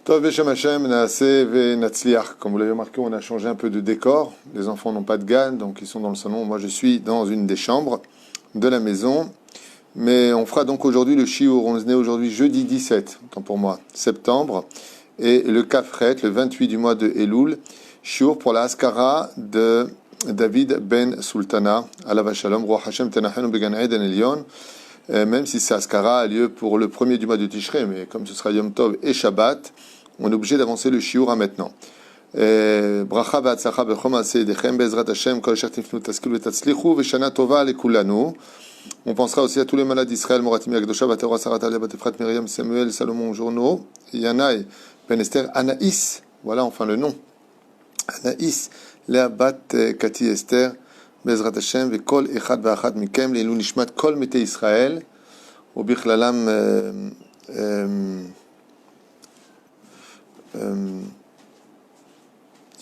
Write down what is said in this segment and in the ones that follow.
Tov Beshem Hashem, Naaseh Venatzliach. Comme vous l'avez remarqué, on a changé un peu de décor. Les enfants n'ont pas de GAN, donc ils sont dans le salon. Moi, je suis dans une des chambres de la maison. Mais on fera donc aujourd'hui le Shiur. On est né aujourd'hui jeudi 17, autant pour moi, septembre. Et le Kafret, le 28 du mois de Elul. Shiur pour la Haskara de David Ben Sultana. Alav Shalom, Roi Hashem Tenachenu Began Eden Elyon. Même si cette Haskara a lieu pour le premier du mois de Tishrei, mais comme ce sera Yom Tov et Shabbat, on est obligé d'avancer le shiur à maintenant. Bracha v'atzacha b'chol ma'aseh yedechem be'ezrat Hashem kol asher tifnu taskilu v'tatzlichu v'shana tova lekulanu. On pensera aussi à tous les malades d'Israël, Moratim Yagdosha, Vatera, Sarah, Talia, Batefrat, Myriam, Samuel, Salomon, Journo, Yanaï, Ben Esther, Anaïs, voilà enfin le nom. Anaïs, Léa Bat, Kati Esther, Bezrat Hashem, Vekol Echad Va'achad Mikem, Leilou Nishmat, Kol Mete Israël, Obichlalam,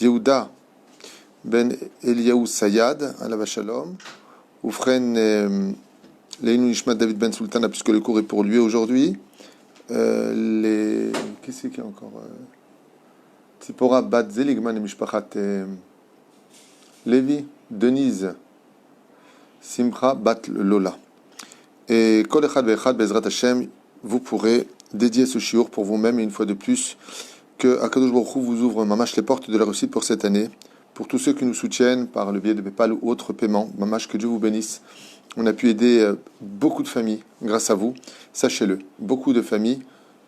Yehuda Ben Eliyahu Sayad, Alav Shalom, Oufren Leilou Nishmat David Ben Sultana, puisque le cours est pour lui aujourd'hui. Qu'est-ce qu'il y a encore Tzipora Bat Zeligman et Mishpachat Lévi, Denise, Simcha Bat Lola. Et Kol Echad Ve'echad Bezrat Hashem, vous pourrez dédier ce shiur pour vous-même, et une fois de plus, que Akadosh Baruch Hu vous ouvre mamash les portes de la réussite pour cette année. Pour tous ceux qui nous soutiennent par le biais de PayPal ou autres paiements, mamash, que Dieu vous bénisse. On a pu aider beaucoup de familles grâce à vous. Sachez-le, beaucoup de familles,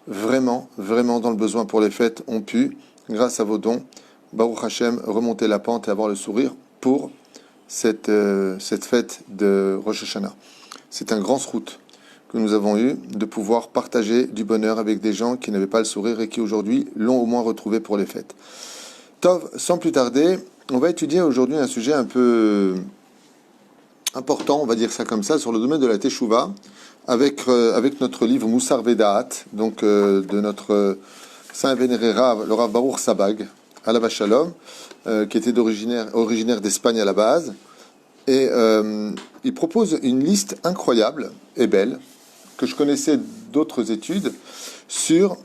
vraiment, vraiment dans le besoin pour les fêtes, ont pu, grâce à vos dons, Baruch Hashem, remonter la pente et avoir le sourire pour cette fête de Rosh Hashanah. C'est un grand srout que nous avons eu de pouvoir partager du bonheur avec des gens qui n'avaient pas le sourire et qui aujourd'hui l'ont au moins retrouvé pour les fêtes. Tov, sans plus tarder, on va étudier aujourd'hui un sujet un peu important, on va dire ça comme ça, sur le domaine de la Teshuvah, avec notre livre Moussar Vedaat, donc de notre saint vénéré Rav, le Rav Baruch Sabag, Alav Shalom, qui était originaire d'Espagne à la base. Et il propose une liste incroyable et belle, que je connaissais d'autres études, sur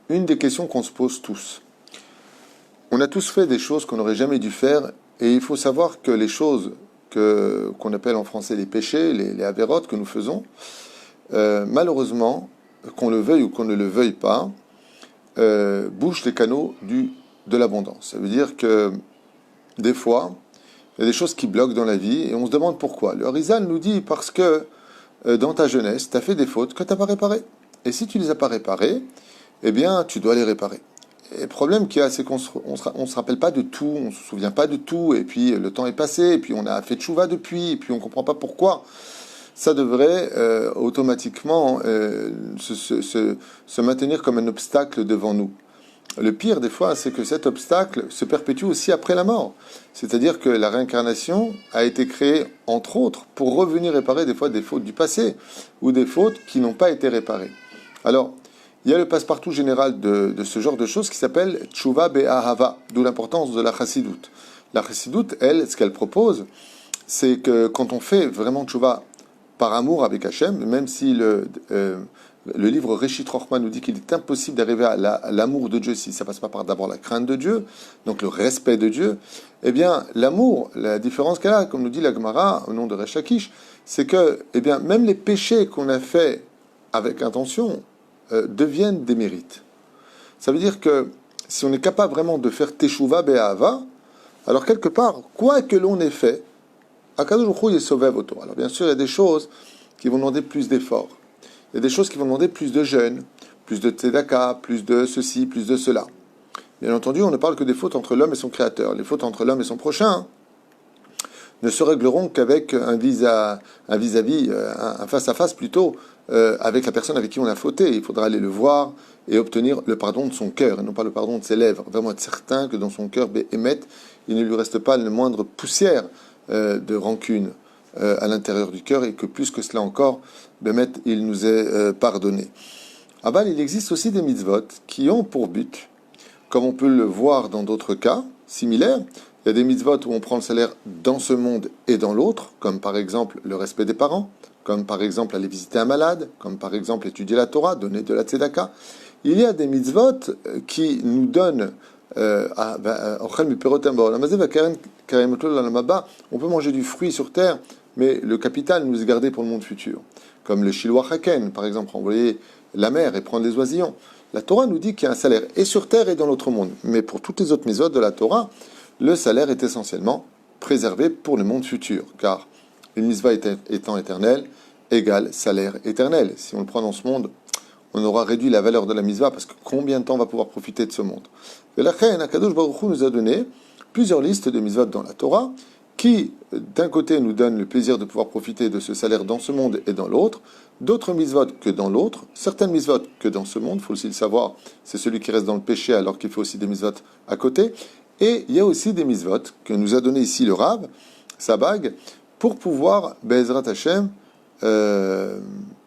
une des questions qu'on se pose tous. On a tous fait des choses qu'on n'aurait jamais dû faire, et il faut savoir que les choses qu'on appelle en français les péchés, les avérotes que nous faisons, malheureusement, qu'on le veuille ou qu'on ne le veuille pas, bouchent les canaux de l'abondance. Ça veut dire que des fois, il y a des choses qui bloquent dans la vie et on se demande pourquoi. Le Harizal nous dit parce que dans ta jeunesse, tu as fait des fautes que tu n'as pas réparées. Et si tu ne les as pas réparées, eh bien, tu dois les réparer. Et le problème qu'il y a, c'est qu'on ne se rappelle pas de tout, on ne se souvient pas de tout, et puis le temps est passé, et puis on a fait tchouva depuis, et puis on ne comprend pas pourquoi. Ça devrait automatiquement se maintenir comme un obstacle devant nous. Le pire, des fois, c'est que cet obstacle se perpétue aussi après la mort. C'est-à-dire que la réincarnation a été créée, entre autres, pour revenir réparer des fois des fautes du passé, ou des fautes qui n'ont pas été réparées. Alors, il y a le passe-partout général de ce genre de choses qui s'appelle Tshuva Be'ahava, d'où l'importance de la Chassidoute. La Chassidoute, elle, ce qu'elle propose, c'est que quand on fait vraiment Tshuva par amour avec Hachem, même si le livre Réchit Rochman nous dit qu'il est impossible d'arriver à l'amour de Dieu si ça passe pas par d'abord la crainte de Dieu, donc le respect de Dieu, eh bien, l'amour, la différence qu'elle a, comme nous dit la Gemara, au nom de Resh Lakish, c'est que, eh bien, même les péchés qu'on a faits avec intention deviennent des mérites. Ça veut dire que si on est capable vraiment de faire Teshuvah Be'ahava, alors quelque part, quoi que l'on ait fait, Akadosh Baruch Hu est sauvé autour. Alors bien sûr, il y a des choses qui vont demander plus d'efforts. Il y a des choses qui vont demander plus de jeûne, plus de tzedaka, plus de ceci, plus de cela. Bien entendu, on ne parle que des fautes entre l'homme et son créateur. Les fautes entre l'homme et son prochain ne se régleront qu'avec un vis-à-vis, un face-à-face plutôt, avec la personne avec qui on a fauté. Il faudra aller le voir et obtenir le pardon de son cœur, et non pas le pardon de ses lèvres. Vraiment être certain que dans son cœur, émette, il ne lui reste pas la moindre poussière de rancune à l'intérieur du cœur, et que plus que cela encore, Bémet, il nous est pardonné. Aval, il existe aussi des mitzvot qui ont pour but, comme on peut le voir dans d'autres cas similaires, il y a des mitzvot où on prend le salaire dans ce monde et dans l'autre, comme par exemple le respect des parents, comme par exemple aller visiter un malade, comme par exemple étudier la Torah, donner de la tzedaka. il y a des mitzvot qui nous donnent on peut manger du fruit sur terre, mais le capital nous est gardé pour le monde futur. Comme le Shiloh Haken, par exemple, envoyer la mer et prendre les oisillons. La Torah nous dit qu'il y a un salaire, et sur terre et dans l'autre monde. Mais pour toutes les autres mitzvot de la Torah, le salaire est essentiellement préservé pour le monde futur. Car une mitzvah étant éternelle, égale salaire éternel. Si on le prend dans ce monde, on aura réduit la valeur de la mitzvah, parce que combien de temps on va pouvoir profiter de ce monde? Et la Chayin Akadosh Baruch Hu nous a donné plusieurs listes de mitzvot dans la Torah, qui, d'un côté, nous donnent le plaisir de pouvoir profiter de ce salaire dans ce monde et dans l'autre, d'autres mitzvot que dans l'autre, certaines mitzvot que dans ce monde, il faut aussi le savoir, c'est celui qui reste dans le péché alors qu'il fait aussi des mitzvot à côté, et il y a aussi des mitzvot que nous a donné ici le Rav, Sabag, pour pouvoir, Be'ezrat Hashem,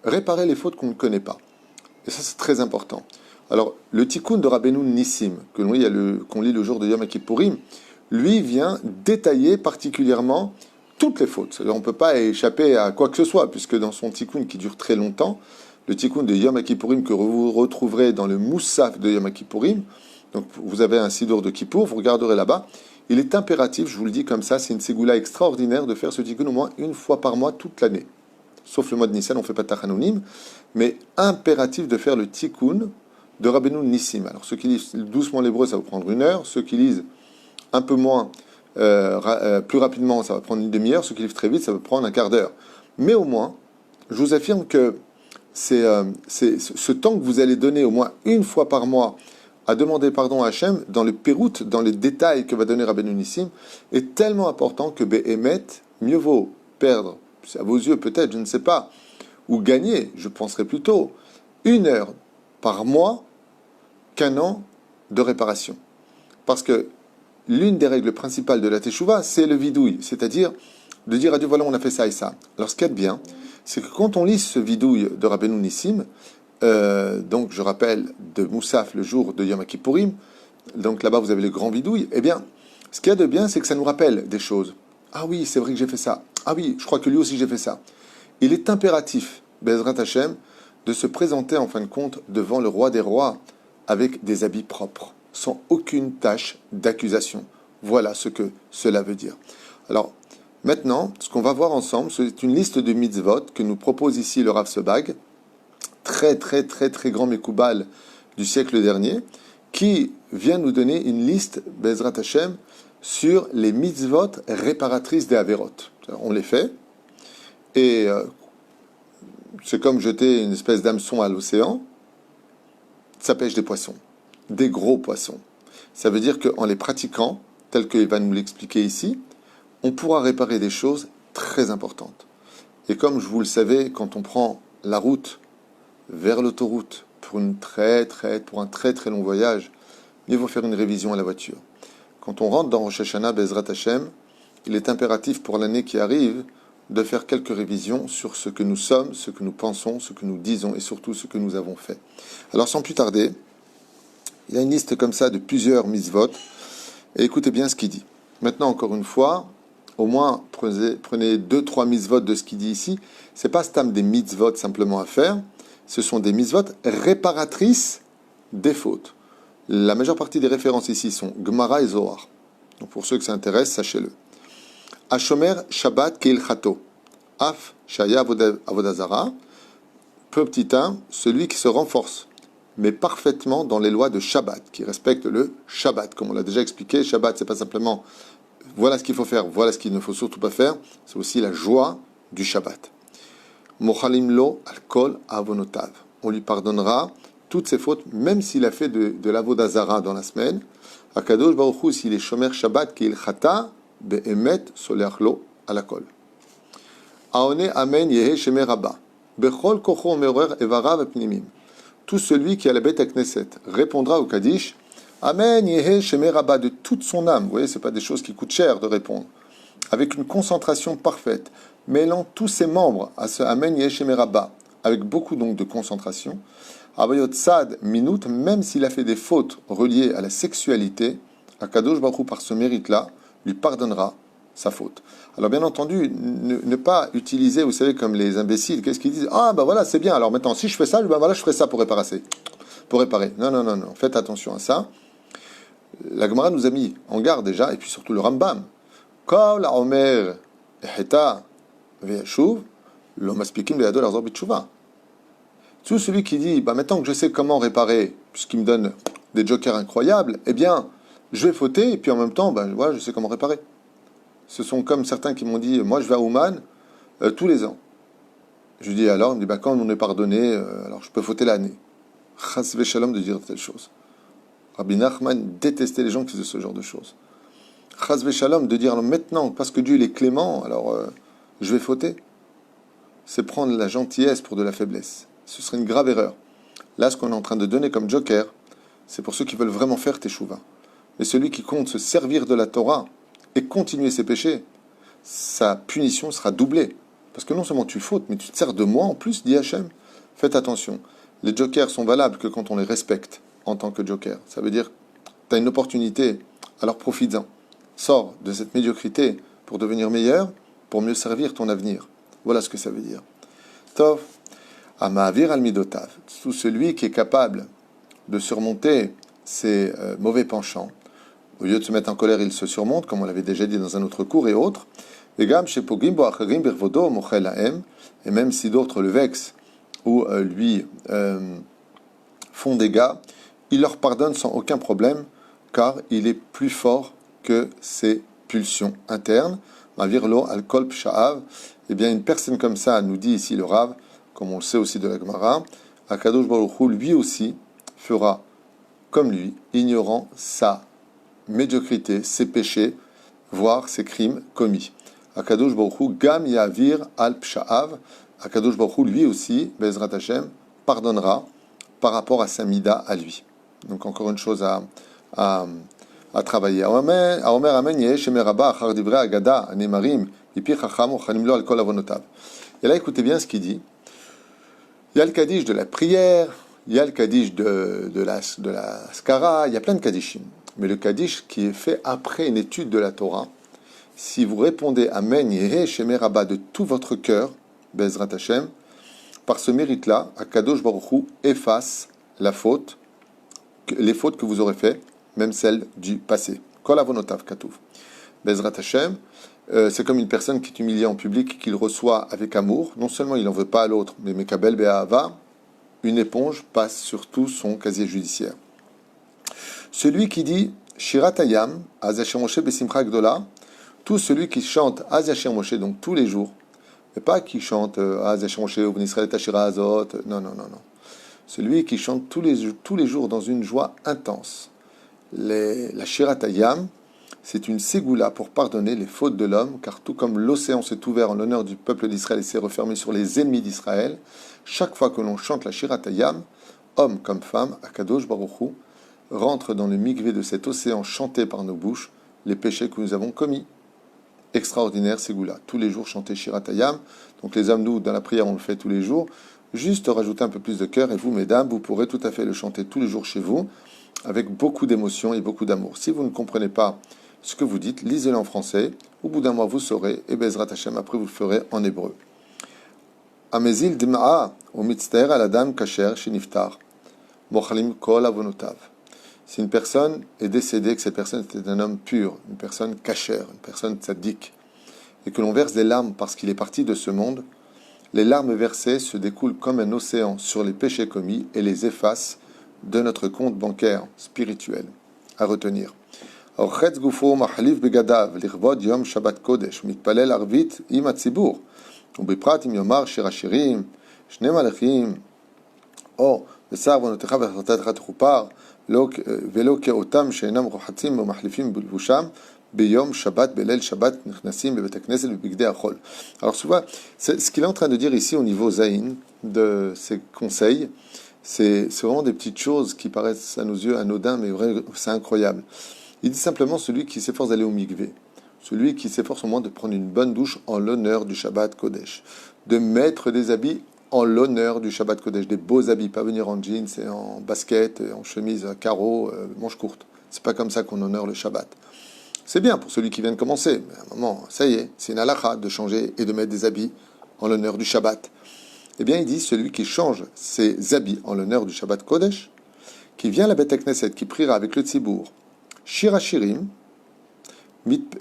réparer les fautes qu'on ne connaît pas. Et ça, c'est très important. Alors, le tikkun de Rabbeinu Nissim, qu'on lit le jour de Yom Kippourim, lui vient détailler particulièrement toutes les fautes. C'est-à-dire, on ne peut pas échapper à quoi que ce soit, puisque dans son tikkun qui dure très longtemps, le tikkun de Yom Kippourim que vous retrouverez dans le Moussaf de Yom Kippourim, donc vous avez un Sidour de Kippour, vous regarderez là-bas, il est impératif, je vous le dis comme ça, c'est une ségoula extraordinaire de faire ce tikkun au moins une fois par mois toute l'année. Sauf le mois de Nissan, on ne fait pas de Tachanounim, mais impératif de faire le tikkun de Rabbeinu Nissim. Alors ceux qui lisent doucement l'hébreu, ça va prendre 1 heure. Ceux qui lisent un peu moins, plus rapidement, ça va prendre une demi-heure. Ceux qui lisent très vite, ça va prendre un quart d'heure. Mais au moins, je vous affirme que c'est ce temps que vous allez donner au moins une fois par mois à demander pardon à Hachem, dans le péroute, dans les détails que va donner Rabbeinu Nissim, est tellement important que Be'emet, mieux vaut perdre, à vos yeux peut-être, je ne sais pas, ou gagner, je penserais plutôt, 1 heure par mois qu'1 an de réparation. Parce que l'une des règles principales de la Teshuvah, c'est le vidouille, c'est-à-dire de dire à Dieu, voilà, on a fait ça et ça. Alors ce qu'il y a de bien, c'est que quand on lit ce vidouille de Rabbeinu Nissim, donc je rappelle de Moussaf le jour de Yom Kippourim, donc là-bas vous avez le grand vidouille, eh bien, ce qu'il y a de bien, c'est que ça nous rappelle des choses. Ah oui, c'est vrai que j'ai fait ça. Ah oui, je crois que lui aussi j'ai fait ça. Il est impératif, Be'ezrat Hashem, de se présenter en fin de compte devant le roi des rois avec des habits propres, sans aucune tache d'accusation. Voilà ce que cela veut dire. Alors, maintenant, ce qu'on va voir ensemble, c'est une liste de mitzvot que nous propose ici le Rav Sebag, très grand Mekoubal du siècle dernier, qui vient nous donner une liste, Be'ezrat Hashem, sur les mitzvot réparatrices des Averot. On les fait, et c'est comme jeter une espèce d'hameçon à l'océan, ça pêche des poissons, des gros poissons. Ça veut dire qu'en les pratiquant, tel qu'il va nous l'expliquer ici, on pourra réparer des choses très importantes. Et comme je vous le savais, quand on prend la route vers l'autoroute pour un très long voyage, mieux vaut faire une révision à la voiture. Quand on rentre dans Rosh Hashanah, Be'ezrat Hashem, il est impératif pour l'année qui arrive de faire quelques révisions sur ce que nous sommes, ce que nous pensons, ce que nous disons et surtout ce que nous avons fait. Alors sans plus tarder, il y a une liste comme ça de plusieurs mitzvot et écoutez bien ce qu'il dit. Maintenant, encore une fois, au moins prenez 2-3 mitzvot de ce qu'il dit ici. C'est pas stam des mitzvot simplement à faire, ce sont des mitzvot réparatrices des fautes. La majeure partie des références ici sont Gemara et Zohar. Donc pour ceux que ça intéresse, sachez-le. Ashomer Shabbat Keilchato. Af Shaya Avodazara. Petit 1, celui qui se renforce, mais parfaitement dans les lois de Shabbat, qui respecte le Shabbat. Comme on l'a déjà expliqué, Shabbat, c'est pas simplement voilà ce qu'il faut faire, voilà ce qu'il ne faut surtout pas faire, c'est aussi la joie du Shabbat. Mochalim lo al kol avonotav. On lui pardonnera toutes ses fautes, même s'il a fait de l'avodazara dans la semaine. Akadosh Baruch Hu, s'il est shomer Shabbat, qu'il chata, be'emet soleach lo al kol. Aone amen yehe shemer rabba. Bechol kocho merer evarav apnimim. Tout celui qui a la bête à Knesset répondra au Kaddish, amen yehe shemer rabba, de toute son âme. Vous voyez, c'est pas des choses qui coûtent cher de répondre. Avec une concentration parfaite, mêlant tous ses membres à ce amen yehe shemer rabba, avec beaucoup donc de concentration. Abayot Sad minute, même s'il a fait des fautes reliées à la sexualité, Akadosh Baruch Hu, par ce mérite-là, lui pardonnera sa faute. Alors bien entendu, ne pas utiliser, vous savez, comme les imbéciles, qu'est-ce qu'ils disent? Ah ben voilà, c'est bien, alors maintenant si je fais ça, ben voilà, je ferai ça pour réparer. pour réparer. Non, non, non, non. Faites attention à ça. La Gemara nous a mis en garde déjà, et puis surtout le Rambam. Kol Omer Echeta Ve'yashuv, l'homme aspikim ve'yado l'arzor b'tshuva. Tout celui qui dit, bah maintenant que je sais comment réparer, puisqu'il me donne des jokers incroyables, eh bien, je vais fauter, et puis en même temps, bah, voilà, je sais comment réparer. Ce sont comme certains qui m'ont dit, moi je vais à Ouman tous les ans. Je lui dis alors, il me dit, bah, quand on est pardonné, alors je peux fauter l'année. Chas v'shalom de dire telle chose. Rabbi Nachman détestait les gens qui faisaient ce genre de choses. Chas v'shalom de dire maintenant, parce que Dieu il est clément, alors je vais fauter. C'est prendre la gentillesse pour de la faiblesse. Ce serait une grave erreur. Là, ce qu'on est en train de donner comme joker, c'est pour ceux qui veulent vraiment faire teshuva. Mais celui qui compte se servir de la Torah et continuer ses péchés, sa punition sera doublée. Parce que non seulement tu fautes, mais tu te sers de moi en plus, dit Hachem. Faites attention. Les jokers sont valables que quand on les respecte en tant que joker. Ça veut dire, tu as une opportunité, alors profites-en. Sors de cette médiocrité pour devenir meilleur, pour mieux servir ton avenir. Voilà ce que ça veut dire. Tov. Amavir al-midotav, tout celui qui est capable de surmonter ses mauvais penchants. Au lieu de se mettre en colère, il se surmonte, comme on l'avait déjà dit dans un autre cours et autres. Et même si d'autres le vexent ou lui font des dégâts, il leur pardonne sans aucun problème, car il est plus fort que ses pulsions internes. Mavir lo al-kol psha'av. Eh bien, une personne comme ça, nous dit ici le Rav, comme on le sait aussi de la Gemara, Akadosh Baruch Hu, lui aussi, fera comme lui, ignorant sa médiocrité, ses péchés, voire ses crimes commis. Akadosh Baruch Hu, Gam Yavir al Psha'av, Akadosh Baruch Hu, lui aussi, Bezrat Hashem, pardonnera par rapport à sa mida à lui. Donc encore une chose à travailler. Aomer Amen Yesh Emeraba Achar Divrei Agada Nemarim Ipi Chacham Ochanim Lo Al Kol Avonotav. Et là, écoutez bien ce qu'il dit. Il y a le Kaddish de la prière, il y a le Kaddish de la Skara, il y a plein de Kaddishim. Mais le Kaddish qui est fait après une étude de la Torah, si vous répondez Amen, Yehe, Shemer Rabba de tout votre cœur, Bezrat Hashem, par ce mérite-là, Akadosh Baruch Hu efface la faute, les fautes que vous aurez faites, même celles du passé. Kol avonotav katuv. Bezrat Hashem, c'est comme une personne qui est humiliée en public, qu'il reçoit avec amour. Non seulement il n'en veut pas à l'autre, mais Mekabel Be'ahava, une éponge passe sur tout son casier judiciaire. Celui qui dit Shirat Hayam, Az Yasher Moshe Besimcha Gdola, tout celui qui chante Az Yasher Moshe, donc tous les jours, mais pas qui chante Az Yasher Moshe, ou Israël Tashira Azot, non. Celui qui chante tous les jours dans une joie intense. La Shirat Hayam, c'est une ségoula pour pardonner les fautes de l'homme, car tout comme l'océan s'est ouvert en l'honneur du peuple d'Israël et s'est refermé sur les ennemis d'Israël, chaque fois que l'on chante la Shirat Hayam, homme comme femme, Akadosh Baruch Hu, rentre dans le migvé de cet océan chanté par nos bouches, les péchés que nous avons commis. Extraordinaire ségoula. Tous les jours chanter Shirat Hayam. Donc les hommes, nous, dans la prière, on le fait tous les jours. Juste rajouter un peu plus de cœur, et vous, mesdames, vous pourrez tout à fait le chanter tous les jours chez vous, avec beaucoup d'émotion et beaucoup d'amour. Si vous ne comprenez pas ce que vous dites, lisez-le en français. Au bout d'un mois, vous saurez. Et Bezrat Hashem, après, vous le ferez en hébreu. Amezil d'ma'a ou mitztaer al adam kasher shiniftar. Mochalim kol avonotav. Si une personne est décédée, que cette personne était un homme pur, une personne kasher, une personne tzaddik, et que l'on verse des larmes parce qu'il est parti de ce monde, les larmes versées se découlent comme un océan sur les péchés commis et les effacent de notre compte bancaire spirituel. À retenir. Orchetz gufo mahalif begadav lirvod yom Shabbat kodesh mitpalel arvit im hatzibur ובפרט אם יאמר שיר השירים, שני מלאכים, או בשר עוונותיך וחטאתך תכופר, ולא כאותם שאינם רוחצים ומחליפים בלבושם, ביום שבת, בליל שבת, נכנסים בבית הכנסת ובבגדי החול. Alors souvent, ce qu'il est en train de dire ici au niveau Zayin, de ces conseils, c'est vraiment des petites choses qui paraissent à nos yeux anodins, mais vrai, c'est incroyable. Il dit simplement celui qui s'efforce d'aller au mikvé, celui qui s'efforce au moins de prendre une bonne douche en l'honneur du Shabbat Kodesh, de mettre des habits en l'honneur du Shabbat Kodesh, des beaux habits, pas venir en jeans et en basket, et en chemise à carreaux, manches courtes. C'est pas comme ça qu'on honore le Shabbat. C'est bien pour celui qui vient de commencer, mais à un moment, ça y est, c'est une halakha de changer et de mettre des habits en l'honneur du Shabbat. Eh bien, il dit celui qui change ses habits en l'honneur du Shabbat Kodesh, qui vient à la Beth Knesset, qui priera avec le Tzibour, Shira Shirim,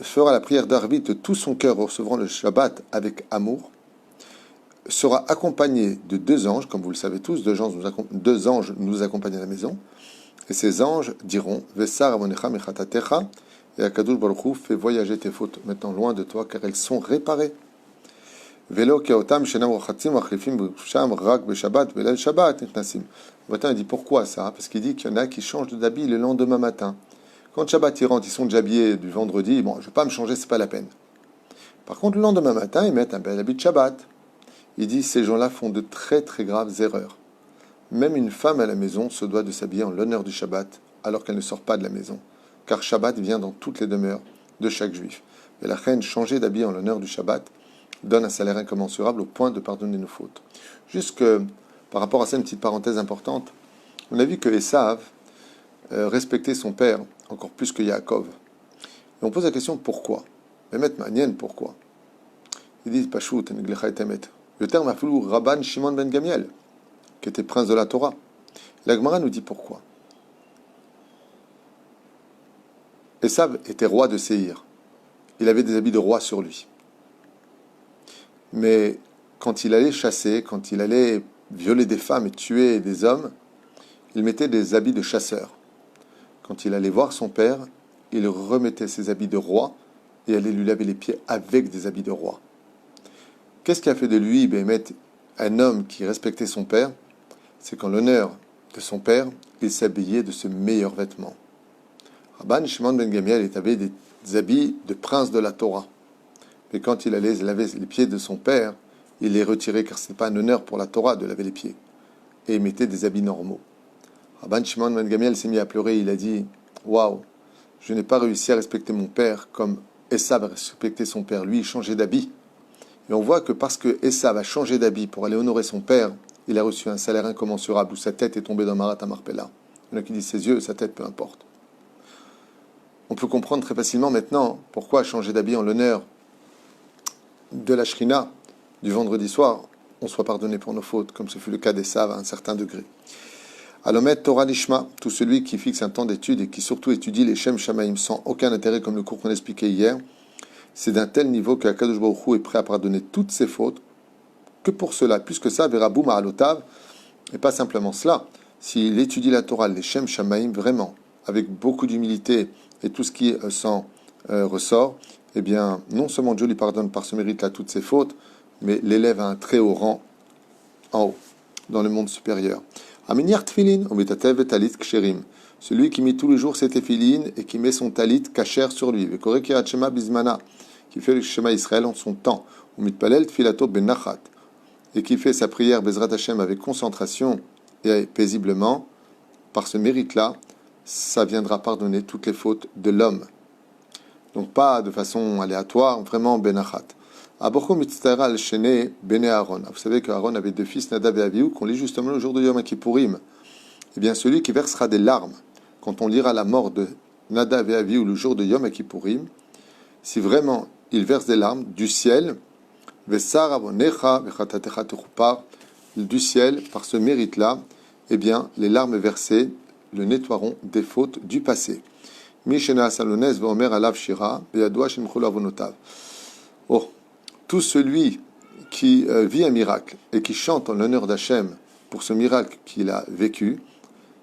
fera la prière d'Arvit de tout son cœur, recevant le Shabbat avec amour, sera accompagné de deux anges, comme vous le savez tous, deux anges nous accompagnent à la maison, et ces anges diront Vesar avonecha mechatatecha, et Akadosh Baruch Hu fait voyager tes fautes maintenant loin de toi, car elles sont réparées. Velo keotam shenam rochatzim achlifim b'sham rak b'shabbat velel shabbat nichnasim. Maintenant il dit pourquoi ça? Parce qu'il dit qu'il y en a qui changent d'habit le lendemain matin. Quand Shabbat ils rentrent, ils sont déjà habillés du vendredi, bon, je ne vais pas me changer, c'est pas la peine. Par contre, le lendemain matin, ils mettent un bel habit de Shabbat. Il dit ces gens-là font de très très graves erreurs. Même une femme à la maison se doit de s'habiller en l'honneur du Shabbat alors qu'elle ne sort pas de la maison. Car Shabbat vient dans toutes les demeures de chaque juif. Et la reine, changer d'habit en l'honneur du Shabbat, donne un salaire incommensurable au point de pardonner nos fautes. Juste que, par rapport à ça, une petite parenthèse importante, on a vu que Esav respectait son père encore plus que Yaakov. Et on pose la question pourquoi? Mehmet Manienne, pourquoi? Il dit Pashut, Neglecha et Emet. Le terme a fallu Rabban Shimon ben Gamiel, qui était prince de la Torah. La Gemara nous dit pourquoi. Esav était roi de Séhir. Il avait des habits de roi sur lui. Mais quand il allait chasser, quand il allait violer des femmes et tuer des hommes, il mettait des habits de chasseur. Quand il allait voir son père, il remettait ses habits de roi et allait lui laver les pieds avec des habits de roi. Qu'est-ce qui a fait de lui, Béhémet, un homme qui respectait son père? C'est qu'en l'honneur de son père, il s'habillait de ses meilleurs vêtements. Rabban Shimon ben Gamiel avait des habits de prince de la Torah. Mais quand il allait laver les pieds de son père, il les retirait car ce n'est pas un honneur pour la Torah de laver les pieds. Et il mettait des habits normaux. Rabban Shimon ben Gamiel s'est mis à pleurer. Il a dit « Waouh, je n'ai pas réussi à respecter mon père comme Esav a respecté son père. Lui, il changeait d'habit. » Et on voit que parce que Esav a changé d'habit pour aller honorer son père, il a reçu un salaire incommensurable où sa tête est tombée dans Marat Marpella. Il y en a qui disent ses yeux, sa tête, peu importe. On peut comprendre très facilement maintenant pourquoi changer d'habit en l'honneur de la Shrina du vendredi soir, on soit pardonné pour nos fautes, comme ce fut le cas d'Esav à un certain degré. Alomet Torah Lishma, tout celui qui fixe un temps d'étude et qui surtout étudie les Shem Shamaim sans aucun intérêt, comme le cours qu'on expliquait hier, c'est d'un tel niveau que Akadosh Baruch Hu est prêt à pardonner toutes ses fautes, que pour cela, plus que ça, Verabou Ma'alotav, et pas simplement cela, s'il étudie la Torah, les Shem Shamaim, vraiment, avec beaucoup d'humilité et tout ce qui s'en ressort, eh bien, non seulement Dieu lui pardonne par ce mérite-là toutes ses fautes, mais l'élève à un très haut rang en haut, dans le monde supérieur. Aminyar tfilin, ometatev talit ksherim. Celui qui met tous les jours ses téfilines et qui met son talit kasher sur lui. Vekore kirat shema bizmana, qui fait le shema Israël en son temps. Omitpalel tfilato benachat, et qui fait sa prière Bezrat Hashem avec concentration et paisiblement. Par ce mérite-là, ça viendra pardonner toutes les fautes de l'homme. Donc pas de façon aléatoire, vraiment benachat. Vous savez qu'Aaron avait deux fils, Nadav et Avihu, qu'on lit justement le jour de Yom Kippourim. Eh bien, celui qui versera des larmes quand on lira la mort de Nadav et Avihu le jour de Yom Kippourim, si vraiment il verse des larmes du ciel, du ciel, par ce mérite-là, eh bien, les larmes versées le nettoieront des fautes du passé. Oh, tout celui qui vit un miracle et qui chante en l'honneur d'Hachem pour ce miracle qu'il a vécu,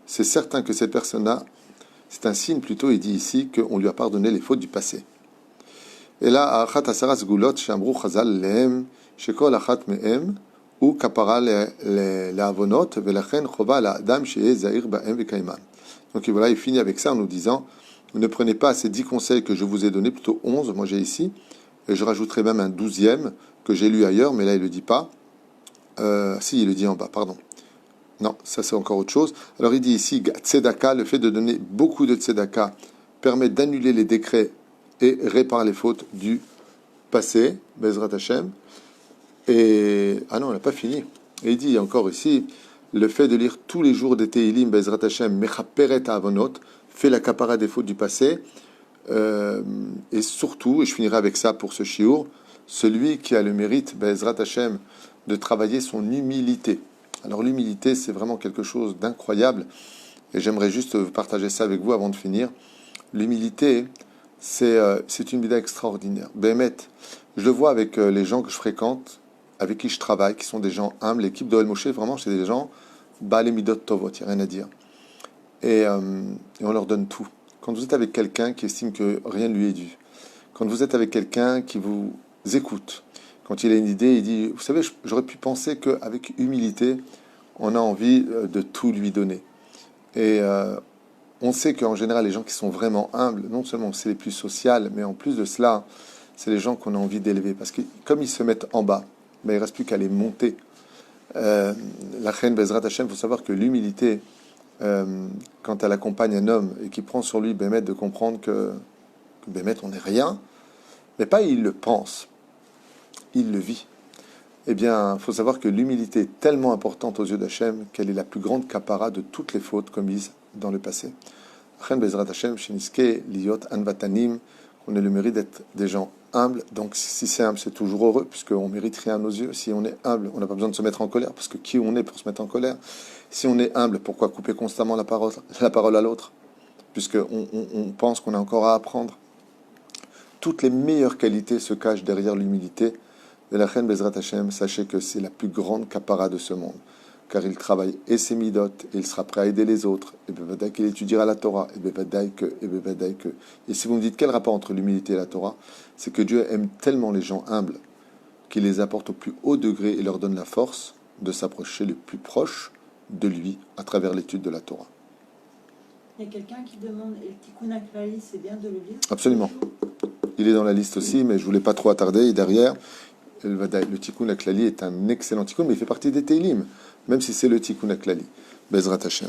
c'est certain que cette personne-là, c'est un signe plutôt, il dit ici, qu'on lui a pardonné les fautes du passé. Et là, Achat Asara Sgulot, Shamru Chazal Lehem, Shekol Achat Mehem, ou Kapara Le'avonot, Velachen Chova La'adam Sheye Zahir Ba'em Vekaiman. Donc voilà, il finit avec ça en nous disant, ne prenez pas ces 10 conseils que je vous ai donnés, plutôt 11, moi j'ai ici, et je rajouterai même un 12e que j'ai lu ailleurs, mais là il ne le dit pas. Si, il le dit en bas, pardon. Non, ça c'est encore autre chose. Alors il dit ici, Tzedaka, le fait de donner beaucoup de Tzedaka permet d'annuler les décrets et répare les fautes du passé, Bezrat Hashem. Et, ah non, on n'a pas fini. Et il dit encore ici, le fait de lire tous les jours des Teilim, Bezrat Hashem, Mechaperet Avonot, fait la capara des fautes du passé. Et surtout, et je finirai avec ça pour ce shiur, celui qui a le mérite, Bezrat Hashem, de travailler son humilité. Alors l'humilité, c'est vraiment quelque chose d'incroyable. Et j'aimerais juste partager ça avec vous avant de finir. L'humilité, c'est une vida extraordinaire. Béhémet, je le vois avec les gens que je fréquente, avec qui je travaille, qui sont des gens humbles. L'équipe d'Oel Moshe, vraiment, c'est des gens Baalei Midot Tovot, il n'y a rien à dire. Et on leur donne tout. Quand vous êtes avec quelqu'un qui estime que rien ne lui est dû, quand vous êtes avec quelqu'un qui vous écoute, quand il a une idée, il dit, vous savez, j'aurais pu penser qu'avec humilité, on a envie de tout lui donner. Et on sait qu'en général, les gens qui sont vraiment humbles, non seulement c'est les plus sociales, mais en plus de cela, c'est les gens qu'on a envie d'élever. Parce que comme ils se mettent en bas, ben, il ne reste plus qu'à les monter. La reine Bezrat Hashem, il faut savoir que l'humilité, quand elle accompagne un homme et qui prend sur lui Bémet de comprendre que Bémet, on n'est rien, mais pas il le pense, il le vit. Eh bien, il faut savoir que l'humilité est tellement importante aux yeux d'Hachem qu'elle est la plus grande capara de toutes les fautes commises dans le passé. Chen Bezrat Hashem, Shiniske, Liot, Anvatanim, qu'on ait le mérite d'être des gens humbles. Donc, si c'est humble, c'est toujours heureux, puisqu'on ne mérite rien à nos yeux. Si on est humble, on n'a pas besoin de se mettre en colère, parce que qui on est pour se mettre en colère? Si on est humble, pourquoi couper constamment la parole à l'autre? Puisqu'on pense qu'on a encore à apprendre. Toutes les meilleures qualités se cachent derrière l'humilité. Et la reine Bezrat Hashem, sachez que c'est la plus grande capara de ce monde. Car il travaille et ses midot, et il sera prêt à aider les autres. Et bevadaï qu'il étudiera la Torah. Et bevadaï que, et bevadaï que. Et si vous me dites quel rapport entre l'humilité et la Torah, c'est que Dieu aime tellement les gens humbles qu'il les apporte au plus haut degré et leur donne la force de s'approcher le plus proche de lui à travers l'étude de la Torah. Il y a quelqu'un qui demande, et le Tikkun HaKlali, c'est bien de le lire? Absolument. Il est dans la liste aussi, mais je ne voulais pas trop attarder. Et derrière, le Tikkun HaKlali est un excellent Tikkun, mais il fait partie des Teilim, même si c'est le Tikkun HaKlali. Bezrat Hashem.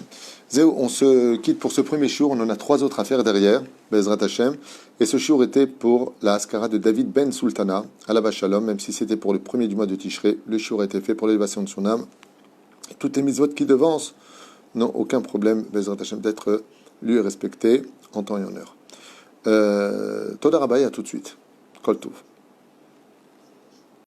Zéo, on se quitte pour ce premier shiur. On en a 3 autres à faire derrière. Bezrat Hashem. Et ce shiur était pour la Haskara de David Ben Sultana, à la Shalom, même si c'était pour le premier du mois de Tishré. Le shiur a été fait pour l'élévation de son âme. Et toutes les mitzvot qui devancent n'ont aucun problème, Bezrat Hashem, d'être lu et respecté en temps et en heure. Toda Rabbaï, à tout de suite. Kol Tov.